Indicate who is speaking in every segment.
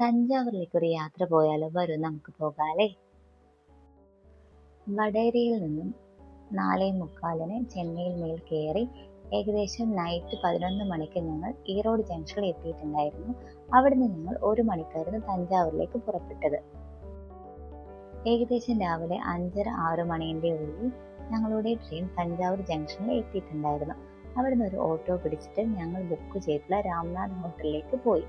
Speaker 1: തഞ്ചാവൂരിലേക്ക് ഒരു യാത്ര പോയാലോ? വരൂ നമുക്ക് പോകാല്ലേ. വടേരയിൽ നിന്നും 4:45 ചെന്നൈയിൽ മേൽ കയറി ഏകദേശം നൈറ്റ് 11 മണിക്ക് ഞങ്ങൾ ഈറോഡ് ജംഗ്ഷനിൽ എത്തിയിട്ടുണ്ടായിരുന്നു. അവിടുന്ന് ഞങ്ങൾ 1 മണിക്കായിരുന്നു തഞ്ചാവൂരിലേക്ക് പുറപ്പെട്ടത്. ഏകദേശം രാവിലെ 5:30-6 മണിയുടെ ഉള്ളിൽ ഞങ്ങളുടെ ട്രെയിൻ തഞ്ചാവൂർ ജംഗ്ഷനിൽ എത്തിയിട്ടുണ്ടായിരുന്നു. അവിടുന്ന് ഒരു ഓട്ടോ പിടിച്ചിട്ട് ഞങ്ങൾ ബുക്ക് ചെയ്തിട്ടുള്ള രാംനാഥ് ഹോട്ടലിലേക്ക് പോയി.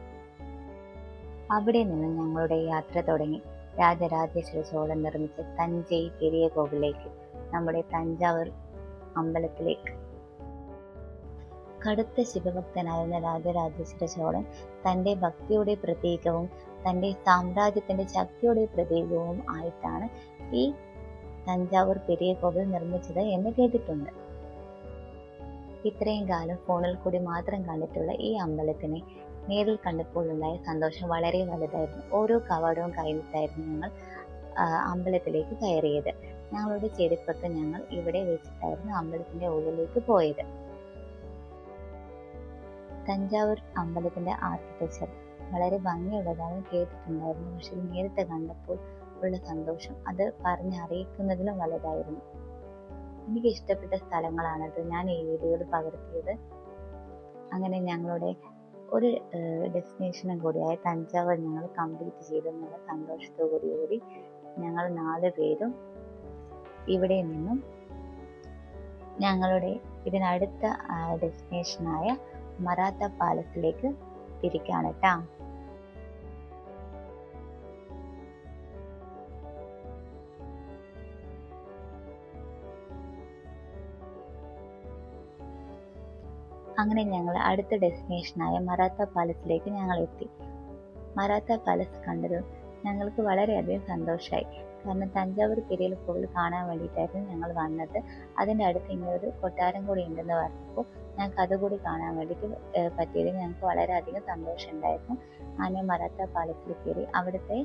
Speaker 1: അവിടെ നിന്ന് ഞങ്ങളുടെ യാത്ര തുടങ്ങി. രാജരാജേശ്വര ചോളൻ നിർമ്മിച്ച തഞ്ചൈ പെരിയ കോവിലേക്ക്, നമ്മുടെ തഞ്ചാവൂർ അമ്പലത്തിലേക്ക്. കടുത്ത ശിവഭക്തനായിരുന്ന രാജരാജേശ്വര ചോളൻ തൻ്റെ ഭക്തിയുടെ പ്രതീകവും തൻ്റെ സാമ്രാജ്യത്തിൻ്റെ ശക്തിയുടെ പ്രതീകവും ആയിട്ടാണ് ഈ തഞ്ചാവൂർ പെരിയ കോവിൽ നിർമ്മിച്ചത് എന്ന് കേട്ടിട്ടുണ്ട്. ഇത്രയും കാലം ഫോണിൽ കൂടി മാത്രം കണ്ടിട്ടുള്ള ഈ അമ്പലത്തിനെ നേരിൽ കണ്ടപ്പോൾ ഉണ്ടായ സന്തോഷം വളരെ വലുതായിരുന്നു. ഓരോ കവാടവും കഴിഞ്ഞിട്ടായിരുന്നു ഞങ്ങൾ അമ്പലത്തിലേക്ക് കയറിയത്. ഞങ്ങളുടെ ചെരുപ്പൊക്കെ ഞങ്ങൾ ഇവിടെ വെച്ചിട്ടായിരുന്നു അമ്പലത്തിന്റെ ഉള്ളിലേക്ക് പോയത്. തഞ്ചാവൂർ അമ്പലത്തിന്റെ ആർക്കിടെക്ചർ വളരെ ഭംഗിയുള്ളതാണെന്ന് കേട്ടിട്ടുണ്ടായിരുന്നു. പക്ഷെ നേരിട്ട് കണ്ടപ്പോൾ ഉള്ള സന്തോഷം അത് പറഞ്ഞറിയിക്കുന്നതിലും വലുതായിരുന്നു. എനിക്ക് ഇഷ്ടപ്പെട്ട സ്ഥലങ്ങളാണത് ഞാൻ ഈ വീഡിയോയിൽ പകർത്തിയത്. അങ്ങനെ ഞങ്ങളുടെ ഒരു ഡെസ്റ്റിനേഷനും കൂടിയായ തഞ്ചാവൂർ ഞങ്ങൾ കംപ്ലീറ്റ് ചെയ്തെന്നുള്ള സന്തോഷത്തോടുകൂടി ഞങ്ങൾ 4 പേരും ഇവിടെ നിന്നും ഞങ്ങളുടെ ഇതിനടുത്ത ഡെസ്റ്റിനേഷനായ മറാത്ത പാലസിലേക്ക് തിരിക്കാണ് കേട്ടോ. അങ്ങനെ ഞങ്ങൾ അടുത്ത ഡെസ്റ്റിനേഷനായ മറാത്ത പാലസിലേക്ക് ഞങ്ങൾ എത്തി. മറാത്ത പാലസ് കണ്ടതും ഞങ്ങൾക്ക് വളരെയധികം സന്തോഷമായി. കാരണം തഞ്ചാവൂർ പെരിയ കോവിൽ കാണാൻ വേണ്ടിയിട്ടായിരുന്നു ഞങ്ങൾ വന്നത്. അതിൻ്റെ അടുത്ത് ഇങ്ങനൊരു കൊട്ടാരം കൂടി ഉണ്ടെന്ന് പറഞ്ഞപ്പോൾ ഞങ്ങൾക്ക് അതുകൂടി കാണാൻ വേണ്ടിയിട്ട് പറ്റിയതിൽ ഞങ്ങൾക്ക് വളരെയധികം സന്തോഷം ഉണ്ടായിരുന്നു. അങ്ങനെ മറാത്ത പാലസിൽ കയറി അവിടുത്തെ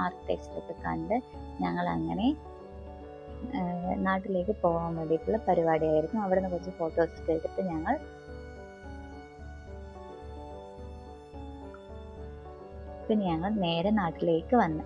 Speaker 1: ആർക്കിടെക്ചറൊക്കെ കണ്ട് ഞങ്ങൾ അങ്ങനെ നാട്ടിലേക്ക് പോകാൻ വേണ്ടിയിട്ടുള്ള പരിപാടിയായിരുന്നു. അവിടെ നിന്ന് കുറച്ച് ഫോട്ടോസ് എടുത്തിട്ട് ഞങ്ങൾ നേരെ നാട്ടിലേക്ക് വന്നു.